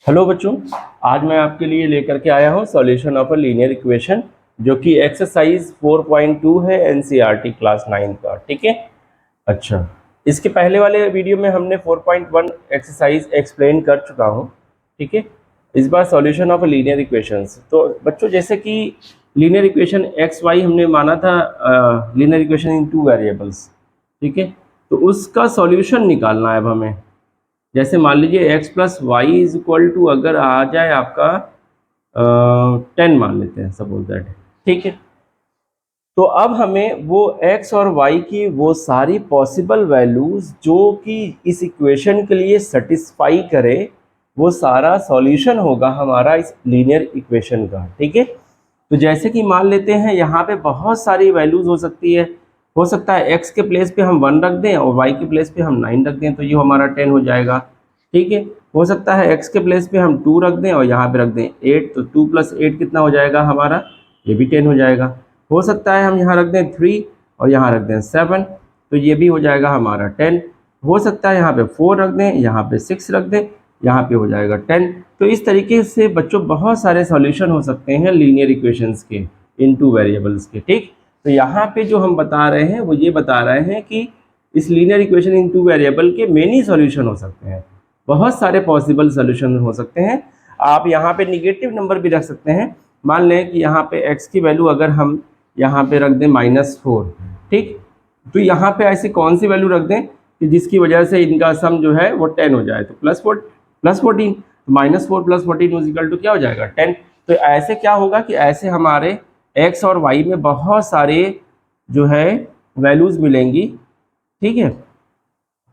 Hello बच्चों, आज मैं आपके लिए लेकर के आया हूँ solution of a linear equation जो कि एक्सरसाइज 4.2 है एनसीईआरटी क्लास 9 का। ठीक है। अच्छा, इसके पहले वाले वीडियो में हमने 4.1 एक्सरसाइज एक्सप्लेन कर चुका हूँ। ठीक है। इस बार solution of a linear equations. तो बच्चों, जैसे कि लीनियर इक्वेशन एक्स वाई हमने माना था linear equation in two variables. ठीक है। तो उसका सॉल्यूशन निकालना है अब हमें। जैसे मान लीजिए x plus Y is equal to अगर आ जाए आपका 10 मान लेते हैं सपोज दैट। ठीक है। तो अब हमें वो x और y की वो सारी पॉसिबल वैल्यूज जो कि इस इक्वेशन के लिए सेटिस्फाई करे, वो सारा सॉल्यूशन होगा हमारा इस लीनियर इक्वेशन का। ठीक है। तो जैसे कि मान लेते हैं यहाँ पे बहुत सारी वैल्यूज हो सकती है। हो सकता है x के प्लेस पे हम 1 रख दें और y के प्लेस पे हम 9 रख दें, तो ये हमारा 10 हो जाएगा। ठीक है। हो सकता है x के प्लेस पे हम 2 रख दें और यहाँ पे रख दें 8, तो 2 प्लस 8 कितना हो जाएगा हमारा, ये भी 10 हो जाएगा। हो सकता है हम यहाँ रख दें 3 और यहाँ रख दें 7, तो ये भी हो जाएगा हमारा 10। हो सकता है यहाँ पे 4 रख दें, यहाँ पे 6 रख दें, यहाँ पे हो जाएगा 10। तो इस तरीके से बच्चों बहुत सारे सॉल्यूशन हो सकते हैं लीनियर इक्वेशंस के इन टू वेरिएबल्स के। ठीक। तो यहाँ पे जो हम बता रहे हैं वो ये बता रहे हैं कि इस linear equation in two variable के मेनी सॉल्यूशन हो सकते हैं, बहुत सारे पॉसिबल सॉल्यूशन हो सकते हैं। आप यहाँ पे निगेटिव नंबर भी रख सकते हैं। मान लें कि यहाँ पे x की वैल्यू अगर हम यहाँ पे रख दें -4। ठीक। तो यहाँ पे ऐसी कौन सी वैल्यू रख दें कि जिसकी वजह से इनका सम जो है वो 10 हो जाए, तो +14। तो -4 + 14 इक्वल टू क्या हो जाएगा 10। तो ऐसे क्या होगा कि ऐसे हमारे x और y में बहुत सारे जो है वैल्यूज मिलेंगी। ठीक है,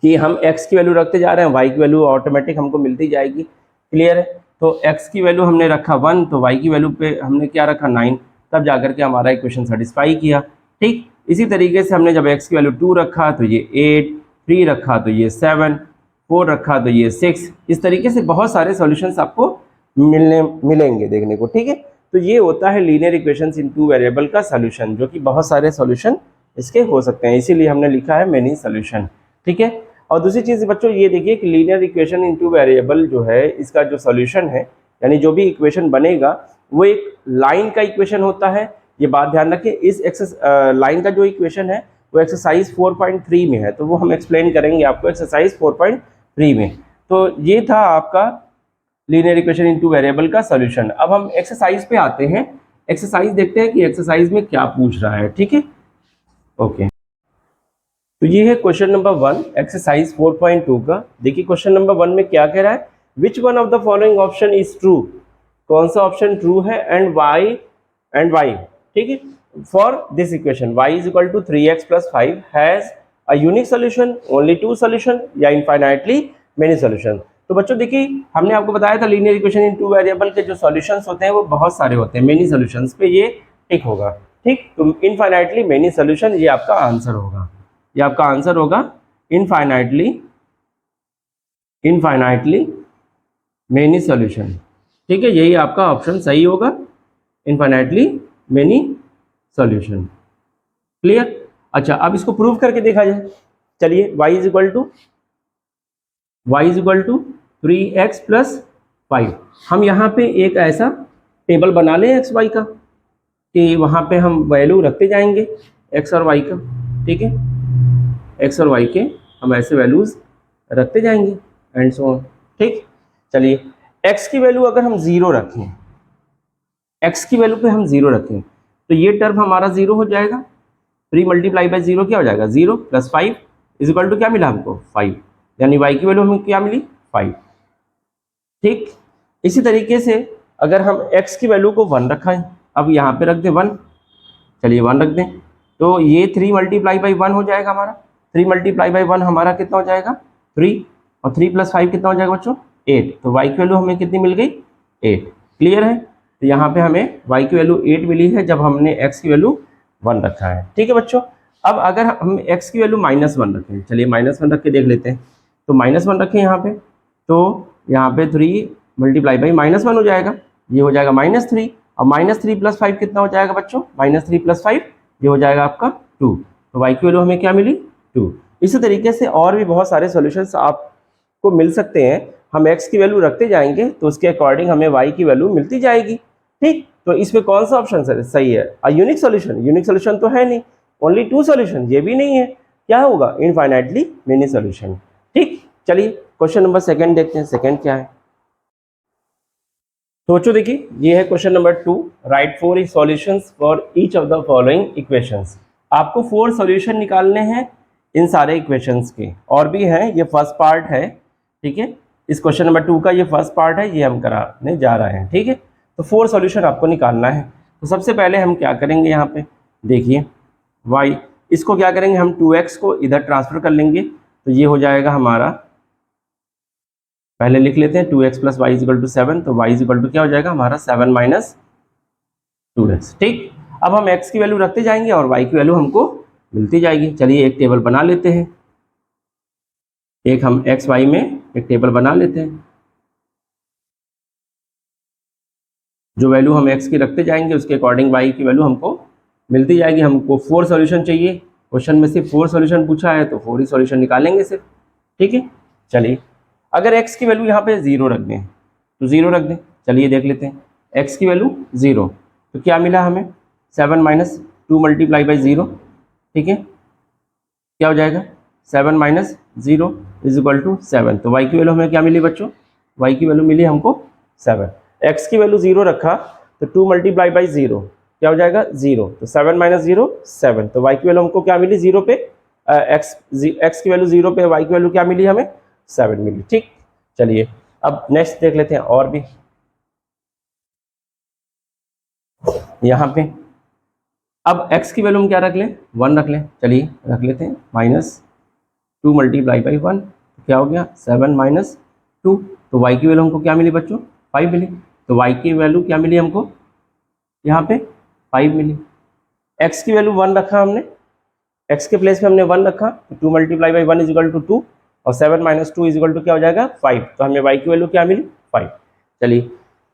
कि हम x की वैल्यू रखते जा रहे हैं, y की वैल्यू ऑटोमेटिक हमको मिलती जाएगी। क्लियर है। तो x की वैल्यू हमने रखा 1, तो y की वैल्यू पे हमने क्या रखा 9, तब जाकर के हमारा इक्वेशन सेटिस्फाई किया। ठीक। इसी तरीके से हमने जब x की वैल्यू 2 रखा तो ये 8, 3 रखा तो ये 7, 4 रखा तो ये 6। इस तरीके से बहुत सारे सॉल्यूशंस आपको मिलेंगे देखने को। ठीक है। तो ये होता है लीनियर इक्वेशंस इन टू वेरिएबल का सॉल्यूशन, जो कि बहुत सारे सॉल्यूशन इसके हो सकते हैं, इसीलिए हमने लिखा है मेनी सॉल्यूशन। ठीक है। और दूसरी चीज़ बच्चों ये देखिए कि linear equation in two variable जो है इसका जो सॉल्यूशन है, यानी जो भी इक्वेशन बनेगा वो एक लाइन का इक्वेशन होता है। ये बात ध्यान रखें। इस लाइन का जो इक्वेशन है वो एक्सरसाइज 4.3 में है, तो वो हम एक्सप्लेन करेंगे आपको एक्सरसाइज 4.3 में। तो ये था आपका linear equation in two variable का सॉल्यूशन। अब हम एक्सरसाइज पे आते हैं। एक्सरसाइज देखते हैं कि एक्सरसाइज में क्या पूछ रहा है। ठीक है। ओके। तो ये है क्वेश्चन नंबर 1 एक्सरसाइज 4.2 का। देखिए क्वेश्चन नंबर 1 में क्या कह रहा है, which one of the following option is true. कौन सा ऑप्शन ट्रू है एंड वाई। ठीक है। For this equation y is equal to 3x + 5 has a unique solution, only 2 solution या इनफाइनाइटली मेनी सॉल्यूशन। तो बच्चों देखिए हमने आपको बताया था linear equation in two variable के जो सॉल्यूशंस होते हैं वो बहुत सारे होते हैं, मेनी सॉल्यूशंस पे ये टिक होगा। ठीक। तो इनफाइनाइटली मेनी सॉल्यूशन ये आपका आंसर होगा, ये आपका आंसर होगा इनफाइनाइटली मेनी सॉल्यूशन। ठीक है, यही आपका ऑप्शन सही होगा, इनफाइनाइटली मेनी सॉल्यूशन। क्लियर। अच्छा, अब इसको प्रूव करके देखा जाए। चलिए y is equal to 3x + 5। हम यहाँ पे एक ऐसा टेबल बना लें x y का कि वहाँ पे हम वैल्यू रखते जाएंगे x और y का। ठीक है, x और y के हम ऐसे वैल्यूज रखते जाएंगे एंड सो ऑन। ठीक। चलिए x की वैल्यू अगर हम 0 रखें, x की वैल्यू पे हम 0 रखें तो ये टर्म हमारा 0 हो जाएगा। 3 × 0 क्या हो जाएगा 0 + 5 इज इक्वल टू क्या मिला हमको 5, यानी y की वैल्यू हमें क्या मिली 5। ठीक। इसी तरीके से अगर हम x की वैल्यू को 1 रखें, अब यहाँ पे रख दें 1, चलिए 1 रख दें, तो ये 3 × 1 हो जाएगा हमारा। 3 × 1 हमारा कितना हो जाएगा 3, और 3 + 5 कितना हो जाएगा बच्चों 8। तो y की वैल्यू हमें कितनी मिल गई 8। क्लियर है। तो यहाँ पे हमें y की वैल्यू 8 मिली है जब हमने x की वैल्यू 1 रखा है। ठीक है बच्चों। अब अगर हम x की वैल्यू -1 रखें, चलिए -1 रख के देख लेते हैं। तो -1 रखें यहाँ पे, तो यहाँ पे 3 × -1 हो जाएगा, ये हो जाएगा -3, और -3 + 5 कितना हो जाएगा बच्चों -3 + 5 ये हो जाएगा आपका 2। तो y की वैल्यू हमें क्या मिली 2। इसी तरीके से और भी बहुत सारे सॉल्यूशंस आपको मिल सकते हैं। हम x की वैल्यू रखते जाएंगे तो उसके अकॉर्डिंग हमें y की वैल्यू मिलती जाएगी। ठीक, तो इसमें कौन सा ऑप्शन सही है? यूनिक सॉल्यूशन, यूनिक सॉल्यूशन तो है नहीं, ओनली 2 सॉल्यूशन, ये भी नहीं है, क्या होगा? Infinitely many solution. ठीक, चलिए क्वेश्चन नंबर सेकंड देखते हैं, सेकंड क्या है। तो बच्चों देखिए, ये है question number 2, right 4 solutions for each of the following equations. आपको 4 सॉल्यूशन निकालने हैं इन सारे इक्वेशंस के, और भी हैं, ये फर्स्ट पार्ट है। ठीक है, इस क्वेश्चन नंबर 2 का ये फर्स्ट पार्ट है, ये हम कराने जा रहे हैं। ठीक है, तो 4 सॉल्यूशन आपको निकालना है। तो सबसे पहले हम क्या करेंगे, यहाँ पे देखिए y, इसको क्या करेंगे हम, 2x को इधर ट्रांसफर कर लेंगे, तो ये हो जाएगा हमारा, पहले लिख लेते हैं 2x plus Y is equal to 7, तो y इजिकल टू क्या हो जाएगा हमारा 7 माइनस 2x। ठीक, अब हम x की वैल्यू रखते जाएंगे और y की वैल्यू हमको मिलती जाएगी। चलिए एक टेबल बना लेते हैं, एक हम x y में एक टेबल बना लेते हैं। जो वैल्यू हम x की रखते जाएंगे उसके अकॉर्डिंग y की वैल्यू हमको मिलती जाएगी। हमको 4 सॉल्यूशन चाहिए, क्वेश्चन में सिर्फ 4 सॉल्यूशन पूछा है, तो 4 ही सॉल्यूशन निकालेंगे सिर्फ। ठीक है, चलिए अगर x की वैल्यू यहाँ पे 0 रख दें तो 0 रख दें। चलिए देख लेते हैं, x की वैल्यू 0, तो क्या मिला हमें, 7 माइनस 2 मल्टीप्लाई बाई 0। ठीक है, क्या हो जाएगा, 7 माइनस 0 इज इक्वल टू 7। तो y की वैल्यू हमें क्या मिली बच्चों, y की वैल्यू मिली हमको 7। x की वैल्यू 0 रखा तो 2 मल्टीप्लाई बाई 0 क्या हो जाएगा 0, तो 7 माइनस 0 7। तो y की वैल्यू हमको क्या मिली 0 पे, x की वैल्यू 0 पे y की वैल्यू क्या मिली हमें 7 मिली। ठीक, चलिए अब नेक्स्ट देख लेते हैं, और भी यहाँ पे अब x की वैल्यू हम क्या रख लें, 1 रख लें। चलिए रख लेते हैं, माइनस 2 मल्टीप्लाई बाई 1, क्या हो गया 7 माइनस 2। तो y की वैल्यू हमको क्या मिली बच्चों, 5 मिली। तो y की वैल्यू क्या मिली हमको यहाँ पे 5 मिली। x की वैल्यू 1 रखा हमने, x के प्लेस पे हमने 1 रखा, तो 2 multiply by 1 is equal to 2, और 7 माइनस 2 इज इक्वल टू क्या हो जाएगा 5। तो हमें y की वैल्यू क्या मिली 5। चलिए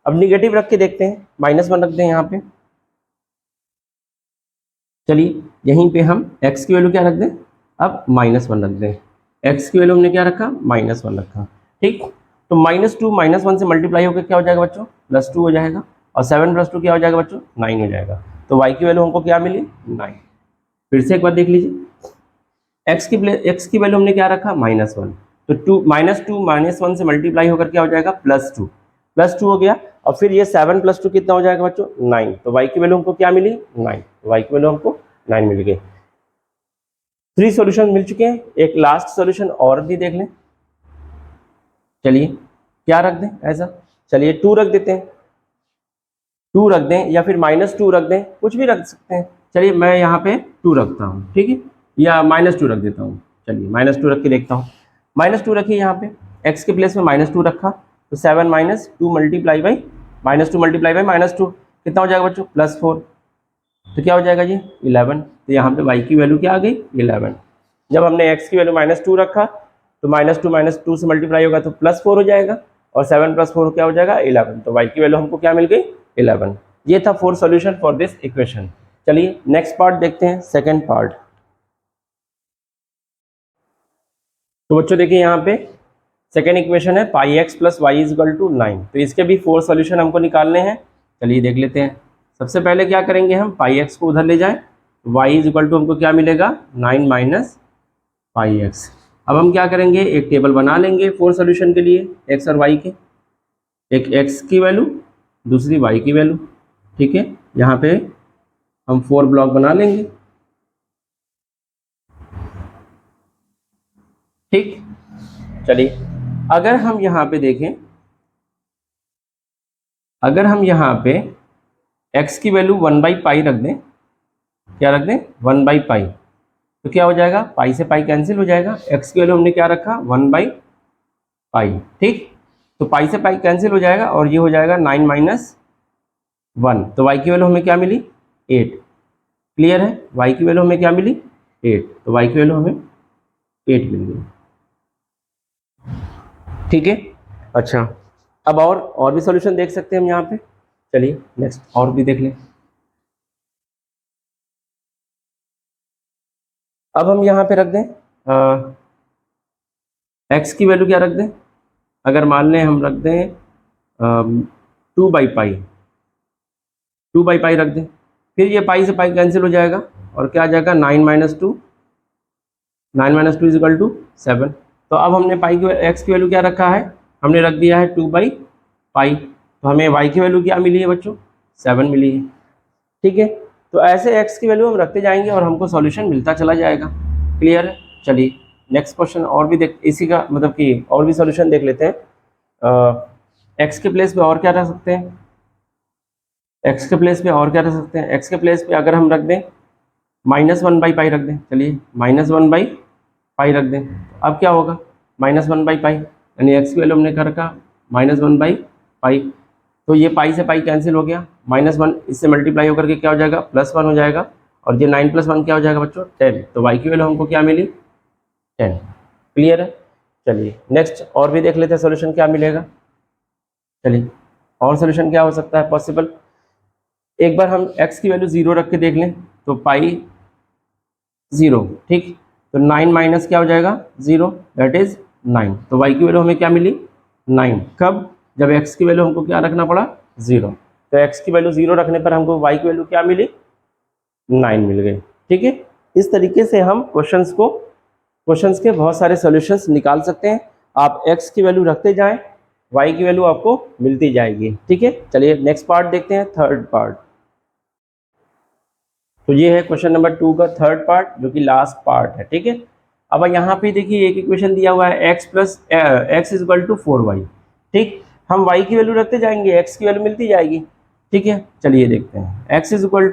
अब निगेटिव रख के देखते हैं, -1 रख दें यहाँ पे। चलिए यहीं पे हम x की वैल्यू क्या रख दें, अब -1 रख दें। x की वैल्यू हमने क्या रखा, -1 रखा। ठीक, तो -2 -1 से मल्टीप्लाई होकर क्या हो जाएगा बच्चों, +2 हो जाएगा, और 7 + 2 क्या हो जाएगा बच्चों 9 हो जाएगा। तो y की वैल्यू हमको क्या मिली 9। फिर से एक बार देख लीजिए, x की वैल्यू हमने क्या रखा -1, तो 2 -1 से मल्टीप्लाई होकर क्या हो जाएगा +2 हो गया, और फिर ये 7 + 2 कितना हो जाएगा बच्चों 9। तो y की वैल्यू हमको क्या मिली 9, तो y की वैल्यू हमको 9 मिल गई। 3 सॉल्यूशन मिल चुके हैं, एक लास्ट सॉल्यूशन और भी देख लें। चलिए क्या रख दें ऐसा, चलिए 2 रख देते हैं, 2 रख दें या फिर -2 रख दें, कुछ भी रख सकते हैं। चलिए मैं यहाँ पे 2 रखता हूँ, ठीक है, या -2 रख देता हूँ। चलिए -2 रख के देखता हूँ, -2 रखिए यहाँ पे, x के प्लेस में -2 रखा, तो 7 माइनस 2 मल्टीप्लाई बाई -2 कितना हो जाएगा बच्चों +4, तो क्या हो जाएगा जी 11। तो यहाँ पे y की वैल्यू क्या आ गई 11। जब हमने x की वैल्यू -2 रखा तो -2 से मल्टीप्लाई होगा तो +4 हो जाएगा, और 7 + 4 क्या हो जाएगा 11। तो y की वैल्यू हमको क्या मिल गई 11। ये था 4 सॉल्यूशन फॉर दिस इक्वेशन। चलिए नेक्स्ट पार्ट देखते हैं, सेकेंड पार्ट। तो बच्चों देखिए यहाँ पे सेकेंड इक्वेशन है πx + y = 9। तो इसके भी 4 सॉल्यूशन हमको निकालने हैं। चलिए देख लेते हैं। सबसे पहले क्या करेंगे हम, πx को उधर ले जाएं, y = हमको क्या मिलेगा 9 माइनस πx। अब हम क्या करेंगे, एक टेबल बना लेंगे 4 सॉल्यूशन के लिए, x और y के, एक x की वैल्यू दूसरी y की वैल्यू। ठीक है, यहाँ पे हम 4 ब्लॉक बना लेंगे। ठीक, चलिए अगर हम यहाँ पे देखें, अगर हम यहाँ पे x की वैल्यू 1/π रख दें, क्या रख दें 1/π, तो क्या हो जाएगा पाई से पाई कैंसिल हो जाएगा। x की वैल्यू हमने क्या रखा 1/π। ठीक, तो पाई से पाई कैंसिल हो जाएगा और ये हो जाएगा 9 माइनस 1। तो y की वैल्यू हमें क्या मिली 8। क्लियर है, y की वैल्यू हमें क्या मिली 8, तो y की वैल्यू हमें 8 मिल गई। ठीक है, अच्छा अब और भी सॉल्यूशन देख सकते हैं हम यहाँ पे। चलिए नेक्स्ट और भी देख लें। अब हम यहाँ पे रख दें x की वैल्यू क्या रख दें अगर मान लें हम रख दें 2/पाई, 2/पाई रख दें, फिर ये पाई से पाई कैंसिल हो जाएगा और क्या आ जाएगा 9 - 2, 9 - 2 इजिकल टू 7। तो अब हमने पाई की एक्स की वैल्यू क्या रखा है, हमने रख दिया है 2/पाई। तो हमें वाई की वैल्यू क्या मिली है बच्चों, 7 मिली है। ठीक है, तो ऐसे एक्स की वैल्यू हम रखते जाएंगे और हमको सॉल्यूशन मिलता चला जाएगा। क्लियर है। चलिए नेक्स्ट क्वेश्चन और भी देख, इसी का मतलब कि और भी सॉल्यूशन देख लेते हैं। एक्स के प्लेस पे और क्या रख सकते हैं, एक्स के प्लेस पे और क्या रख सकते हैं, एक्स के प्लेस पे अगर हम रख दें -1/पाई रख दें, चलिए -1/पाई रख दें, तो अब क्या होगा -1/पाई, यानी एक्स की वैल्यू हमने कर रखा -1/पाई। तो ये पाई से पाई कैंसिल हो गया, -1 इससे मल्टीप्लाई होकर के क्या हो जाएगा +1 हो जाएगा, और ये 9 + 1 क्या हो जाएगा बच्चों 10। तो वाई की वैल्यू हमको क्या मिली 10। क्लियर है। चलिए नेक्स्ट और भी देख लेते हैं सोल्यूशन क्या मिलेगा। चलिए और सोल्यूशन क्या हो सकता है पॉसिबल, एक बार हम x की वैल्यू 0 रख के देख लें, तो पाई 0, ठीक, तो 9 माइनस क्या हो जाएगा 0, दैट इज 9। तो y की वैल्यू हमें क्या मिली 9, कब, जब x की वैल्यू हमको क्या रखना पड़ा 0। तो x की वैल्यू 0 रखने पर हमको y की वैल्यू क्या मिली 9 मिल गई। ठीक है, इस तरीके से हम क्वेश्चंस के बहुत सारे सॉल्यूशंस निकाल सकते हैं। आप x की वैल्यू रखते जाएं, y की वैल्यू आपको मिलती जाएगी। ठीक है, चलिए नेक्स्ट पार्ट देखते हैं, थर्ड पार्ट। तो ये है क्वेश्चन नंबर 2 का थर्ड पार्ट, जो कि लास्ट पार्ट है। ठीक है, अब यहाँ पे देखिए एक इक्वेशन दिया हुआ है x = 4y। ठीक, हम y की वैल्यू रखते जाएंगे, x की वैल्यू मिलती जाएगी। ठीक है, चलिए देखते हैं, x = 4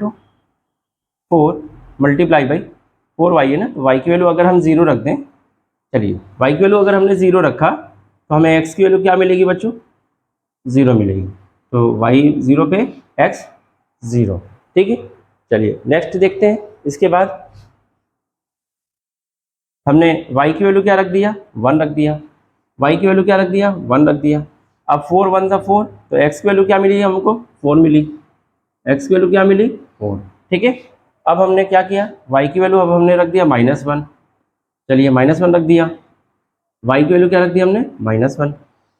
× 4y है ना, तो y की वैल्यू अगर हम 0 रख दें, चलिए y की वैल्यू अगर हमने 0 रखा तो हमें x की वैल्यू क्या मिलेगी बच्चों 0 मिलेगी। तो y 0 पे x 0। ठीक है, चलिए नेक्स्ट देखते हैं। इसके बाद हमने y की वैल्यू क्या रख दिया 1 रख दिया, y की वैल्यू क्या रख दिया 1 रख दिया। अब 4 × 1 = 4, तो x की वैल्यू क्या मिली हमको 4 मिली, x की वैल्यू क्या मिली 4। ठीक है, अब हमने क्या किया, y की वैल्यू अब हमने रख दिया -1, चलिए -1 रख दिया, y की वैल्यू क्या रख दी हमने -1।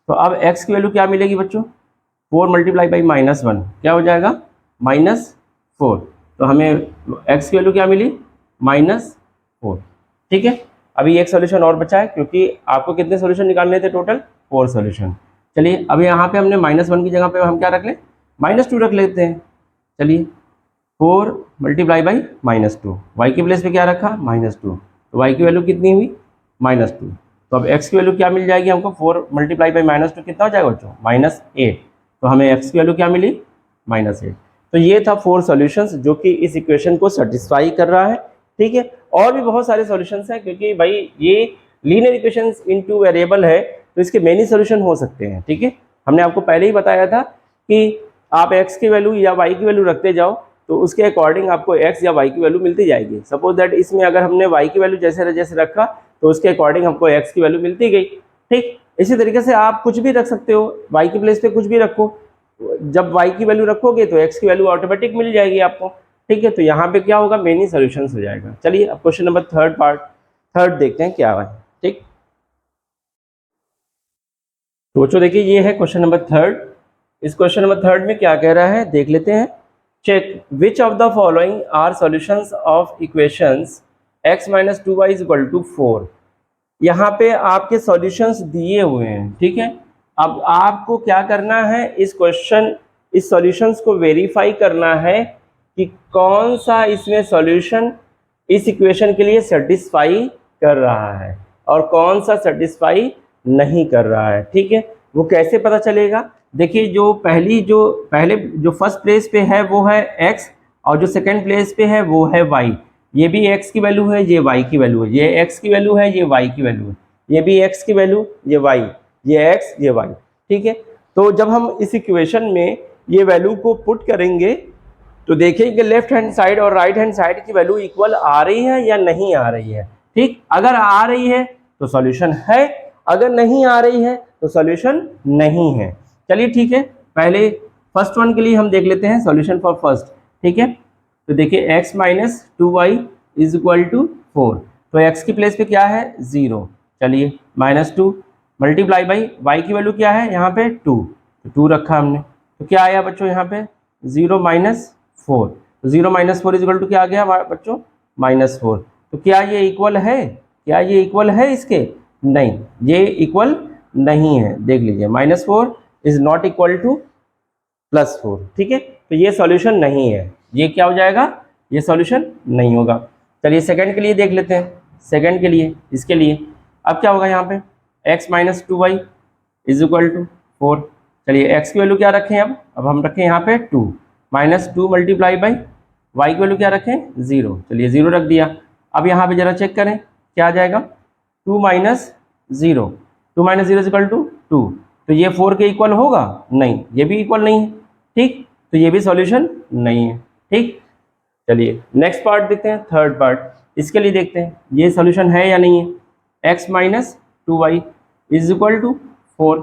तो अब x की वैल्यू क्या मिलेगी बच्चों 4 × -1 क्या हो जाएगा -4। तो हमें x की वैल्यू क्या मिली -4। ठीक है, अभी एक सॉल्यूशन और बचा है, क्योंकि आपको कितने सॉल्यूशन निकालने थे टोटल 4 सॉल्यूशन। चलिए अब यहाँ पे हमने -1 की जगह पे हम क्या रख लें -2 रख लेते हैं। चलिए 4 × -2, y के प्लेस पे क्या रखा -2, तो y की वैल्यू कितनी हुई -2। तो अब x की वैल्यू क्या मिल जाएगी हमको 4 × -2 कितना हो जाएगा बच्चों -8। तो हमें x की वैल्यू क्या मिली -8। तो ये था 4 सॉल्यूशंस जो कि इस इक्वेशन को सेटिस्फाई कर रहा है। ठीक है, और भी बहुत सारे सॉल्यूशंस हैं, क्योंकि भाई ये लीनियर इक्वेशंस इनटू वेरिएबल है, तो इसके मेनी सॉल्यूशन हो सकते हैं। ठीक है, हमने आपको पहले ही बताया था कि आप x की वैल्यू या y की वैल्यू रखते जाओ, तो उसके अकॉर्डिंग आपको x या y की वैल्यू मिलती जाएगी। सपोज दैट इसमें अगर हमने y की वैल्यू जैसे जैसे रखा, तो उसके अकॉर्डिंग हमको x की वैल्यू मिलती गई। ठीक, इसी तरीके से आप कुछ भी रख सकते हो, y की प्लेस पे कुछ भी रखो, जब y की वैल्यू रखोगे तो x की वैल्यू ऑटोमेटिक मिल जाएगी आपको। ठीक है, तो यहाँ पे क्या होगा मेनी सॉल्यूशंस हो जाएगा। चलिए अब क्वेश्चन नंबर थर्ड देखते हैं क्या है। ठीक, तो बच्चों देखिए ये है क्वेश्चन नंबर थर्ड। इस क्वेश्चन नंबर थर्ड में क्या कह रहा है देख लेते हैं। Check which of the following are solutions of equations x - 2y = 4। यहाँ पे आपके सॉल्यूशंस दिए हुए हैं। ठीक है, अब आपको क्या करना है, इस सॉल्यूशंस को वेरीफाई करना है कि कौन सा इसमें सॉल्यूशन इस इक्वेशन के लिए सेटिस्फाई कर रहा है और कौन सा सेटिस्फाई नहीं कर रहा है। ठीक है, वो कैसे पता चलेगा, देखिए जो पहले जो फर्स्ट प्लेस पे है वो है x, और जो सेकंड प्लेस पे है वो है y। ये भी x की वैल्यू है, ये y की वैल्यू है, ये x की वैल्यू है, ये y की वैल्यू है, ये भी x की वैल्यू, ये y, ये x, ये y। ठीक है, तो जब हम इस इक्वेशन में ये वैल्यू को पुट करेंगे तो देखेंगे लेफ्ट हैंड साइड और राइट हैंड साइड की वैल्यू इक्वल आ रही है या नहीं आ रही है। ठीक, अगर आ रही है तो सॉल्यूशन है, अगर नहीं आ रही है तो सॉल्यूशन नहीं है। चलिए ठीक है, पहले फर्स्ट वन के लिए हम देख लेते हैं सॉल्यूशन फॉर फर्स्ट। ठीक है, तो देखिए x - 2y = 4, तो x की प्लेस पे क्या है 0, चलिए -2, मल्टीप्लाई बाई y की वैल्यू क्या है यहाँ पे 2, तो 2 रखा हमने, तो क्या आया बच्चों यहाँ पे 0 माइनस 4, तो 0 माइनस 4 इक्वल टू क्या आ गया बच्चों -4। तो क्या ये इक्वल है, क्या ये इक्वल है इसके? नहीं, ये इक्वल नहीं है। देख लीजिए -4 इज नॉट इक्वल टू +4, ठीक है, तो ये सॉल्यूशन नहीं है, ये क्या हो जाएगा, ये सॉल्यूशन नहीं होगा। चलिए सेकंड के लिए देख लेते हैं, सेकंड के लिए, इसके लिए अब क्या होगा यहाँ पे x minus 2y is equal to 4। चलिए x की वैल्यू क्या रखें, अब हम रखें यहाँ पे 2 माइनस 2 मल्टीप्लाई बाई y की वैल्यू क्या रखें 0, चलिए 0 रख दिया। अब यहाँ पे जरा चेक करें क्या आ जाएगा 2 minus 0, 2 minus 0 is equal to 2, तो ये 4 के इक्वल होगा? नहीं, ये भी इक्वल नहीं है, ठीक, तो ये भी सॉल्यूशन नहीं है, ठीक। चलिए नेक्स्ट पार्ट देखते हैं, थर्ड पार्ट, इसके लिए देखते हैं ये सॉल्यूशन है या नहीं है। x minus 2y is equal to 4,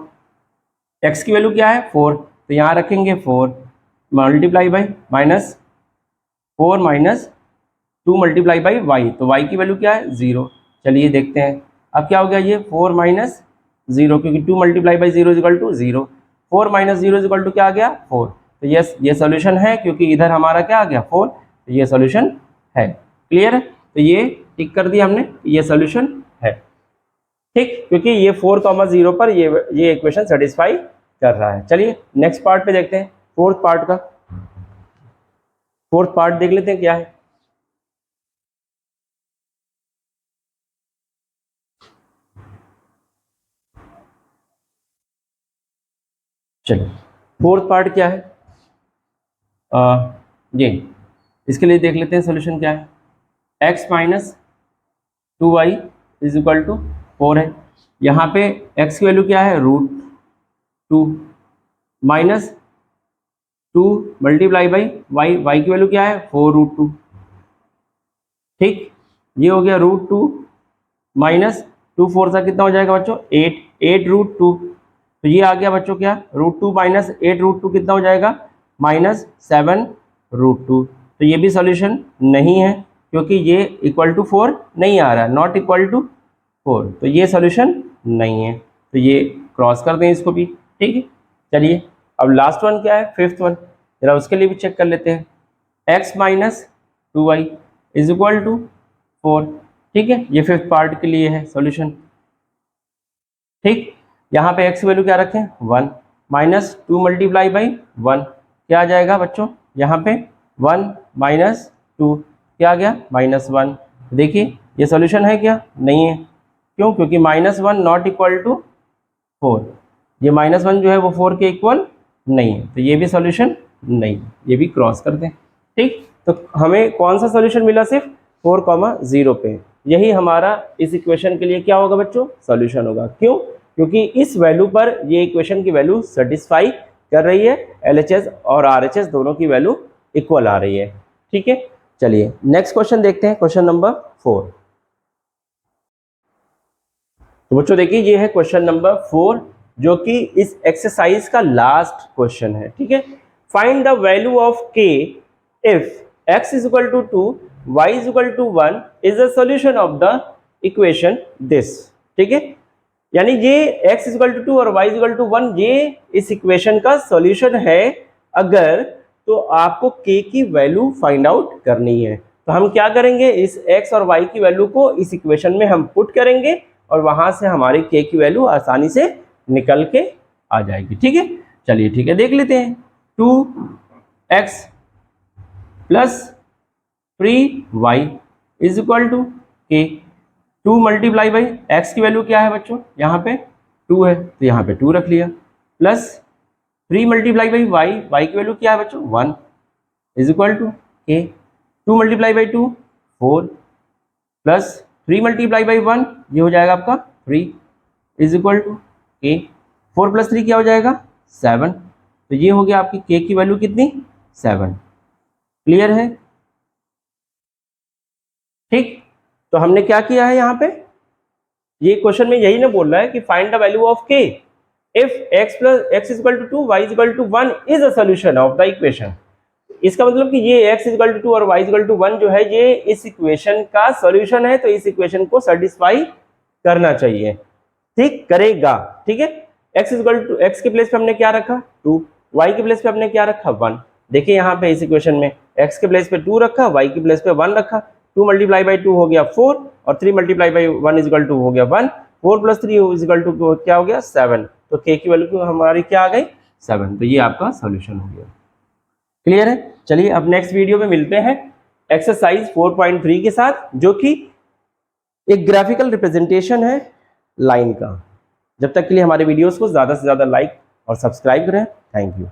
x की वैल्यू क्या है 4, तो यहाँ रखेंगे 4 multiply by minus 4 minus 2 multiply by y, तो y की वैल्यू क्या है 0। चलिए देखते हैं अब क्या हो गया ये 4 माइनस 0, क्योंकि 2 multiply by 0 is equal to 0, 4 minus 0 is equal to क्या आ गया 4, तो ये सॉल्यूशन है, क्योंकि इधर हमारा क्या आ गया 4, तो ये सॉल्यूशन है। क्लियर है, तो ये टिक कर दिया हमने, ये सॉल्यूशन है, ठीक, क्योंकि ये 4,0 पर ये इक्वेशन सेटिस्फाई कर रहा है। चलिए नेक्स्ट पार्ट पे देखते हैं, फोर्थ पार्ट का, फोर्थ पार्ट देख लेते हैं क्या है। चलिए फोर्थ पार्ट क्या है, ये इसके लिए देख लेते हैं सॉल्यूशन क्या है। x minus 2y is equal to 4 है, यहाँ पे x की वैल्यू क्या है √2 माइनस 2 मल्टीप्लाई बाई y की वैल्यू क्या है 4√2, ठीक, ये हो गया √2 माइनस 2 4 सा कितना हो जाएगा बच्चों 8√2, तो ये आ गया बच्चों क्या √2 माइनस 8√2 कितना हो जाएगा -7√2, तो ये भी सॉल्यूशन नहीं है, क्योंकि ये इक्वल टू 4 नहीं आ रहा है, नॉट इक्वल टू 4, तो ये सॉल्यूशन नहीं है, तो ये क्रॉस कर दें इसको भी, ठीक है। चलिए अब लास्ट वन क्या है, फिफ्थ वन, जरा उसके लिए भी चेक कर लेते हैं। x minus 2y is equal to 4, ठीक है, ये फिफ्थ पार्ट के लिए है सॉल्यूशन, ठीक। यहाँ पे x की वैल्यू क्या रखें 1 माइनस 2 मल्टीप्लाई बाई 1 क्या आ जाएगा बच्चों, यहाँ पे 1 माइनस 2 क्या आ गया -1। देखिए ये सॉल्यूशन है क्या, नहीं है, क्यों, क्योंकि -1 नॉट इक्वल टू 4, ये -1 जो है वो 4 के इक्वल नहीं है, तो ये भी सॉल्यूशन नहीं, ये भी क्रॉस कर दें, ठीक। तो हमें कौन सा सॉल्यूशन मिला, सिर्फ 4,0 पे, यही हमारा इस इक्वेशन के लिए क्या होगा बच्चों, सॉल्यूशन होगा। क्यों, क्योंकि इस वैल्यू पर ये इक्वेशन की वैल्यू सेटिस्फाई कर रही है, LHS और RHS दोनों की वैल्यू इक्वल आ रही है, ठीक है। चलिए नेक्स्ट क्वेश्चन देखते हैं, क्वेश्चन नंबर 4। तो बच्चों देखिए ये है क्वेश्चन नंबर 4, जो कि इस एक्सरसाइज का लास्ट क्वेश्चन है, ठीक है। Find the value of k if x is equal to 2 y is equal to 1 is the solution of the equation this, ठीक है, यानी ये x इज इक्वल टू 2 और y इज इक्वल टू 1 ये इस इक्वेशन का सॉल्यूशन है अगर, तो आपको k की वैल्यू फाइंड आउट करनी है। तो हम क्या करेंगे, इस x और y की वैल्यू को इस इक्वेशन में हम पुट करेंगे और वहां से हमारी k की वैल्यू आसानी से निकल के आ जाएगी, ठीक है। चलिए ठीक है, देख लेते हैं, 2x plus 3y is equal to k, 2 multiply by x की वैल्यू क्या है बच्चों, यहाँ पे 2 है, तो यहाँ पे 2 रख लिया, प्लस 3 मल्टीप्लाई बाई y की वैल्यू क्या है बच्चों 1 is equal to k, 2 multiply by 2 4 plus 3 multiply by 1 ये हो जाएगा आपका 3 is equal to k, 4 plus 3 क्या हो जाएगा 7, तो ये हो गया आपकी k की वैल्यू कितनी 7। क्लियर है, ठीक। तो हमने क्या किया है यहाँ पे, ये क्वेश्चन में यही ना बोल रहा है कि find the value of k if x is equal to 2 y is equal to 1 is a solution of the equation. इसका मतलब कि ये x इज इक्वल टू 2 और y इज इक्वल टू 1 जो है ये इस इक्वेशन का सॉल्यूशन है, तो इस इक्वेशन को सेटिस्फाई करना चाहिए। ठीक करेगा। ठीक है, x इक्वल टू x के प्लेस पे हमने क्या रखा 2, y के प्लेस पे हमने क्या रखा 1। देखिए यहाँ पे इस इक्वेशन में x के प्लेस पे 2 रखा, y के प्लेस पे 1 रखा, 2 मल्टीप्लाई बाई 2 हो गया 4 और 3 मल्टीप्लाई बाई 1 इक्वल टू हो गया 1, 4 प्लस 3 इक्वल टू क्या हो गया 7। तो k की वैल्यू हमारी क्या आ गई 7। तो ये आपका सॉल्यूशन हो गया। क्लियर है। चलिए अब नेक्स्ट वीडियो में मिलते हैं एक्सरसाइज 4.3 के साथ, जो कि एक ग्राफिकल रिप्रेजेंटेशन है लाइन का। जब तक के लिए हमारे वीडियोस को ज़्यादा से ज़्यादा लाइक और सब्सक्राइब करें। Thank you.